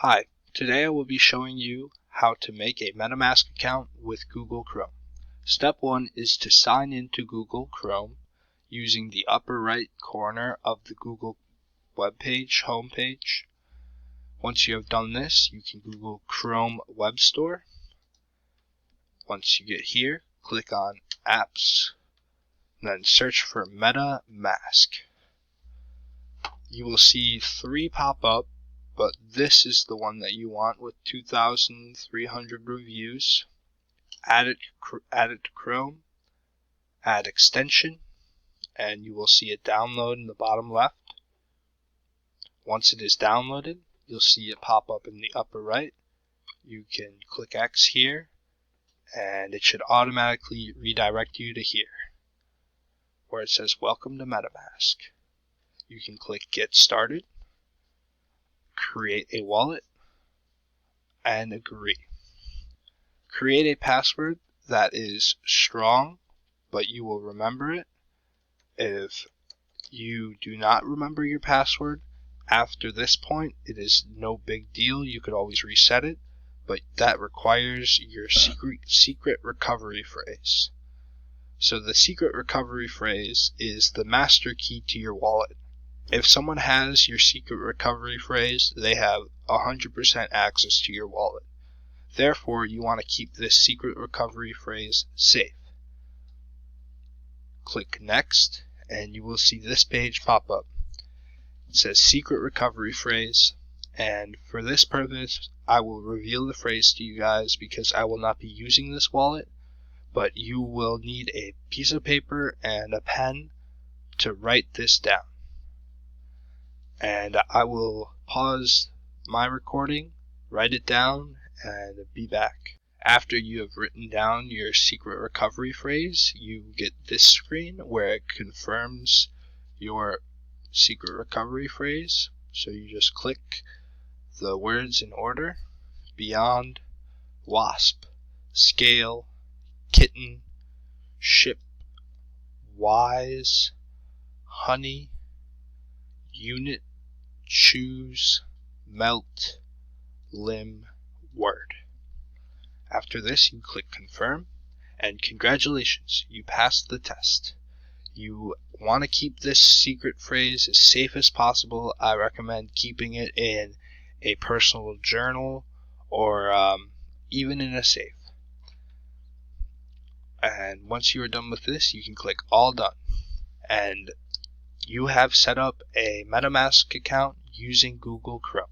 Hi, today I will be showing you how to make a Metamask account with Google Chrome. Step 1 is to sign into Google Chrome using the upper right corner of the Google webpage homepage. Once you have done this, you can Google Chrome Web Store. Once you get here, click on Apps, then search for Metamask. You will see 3 pop up, but this is the one that you want with 2,300 reviews. Add it to Chrome, add extension, and you will see it download in the bottom left. Once it is downloaded, you'll see it pop up in the upper right. You can click X here, and it should automatically redirect you to here, where it says Welcome to Metamask. You can click Get Started, create a wallet, and agree. Create a password that is strong, but you will remember it. If you do not remember your password after this point, it is no big deal. You could always reset it, but that requires your secret recovery phrase. So the secret recovery phrase is the master key to your wallet. If someone has your secret recovery phrase, they have 100% access to your wallet. Therefore, you want to keep this secret recovery phrase safe. Click Next, and you will see this page pop up. It says Secret Recovery Phrase, and for this purpose, I will reveal the phrase to you guys because I will not be using this wallet, but you will need a piece of paper and a pen to write this down. And I will pause my recording, write it down, and be back. After you have written down your secret recovery phrase, you get this screen where it confirms your secret recovery phrase. So you just click the words in order: beyond, wasp, scale, kitten, ship, wise, honey, unit, choose, melt, limb, word. After this, you click confirm, and congratulations, you passed the test. You want to keep this secret phrase as safe as possible. I recommend keeping it in a personal journal or even in a safe. And once you are done with this, you can click all done, and you have set up a Metamask account using Google Chrome.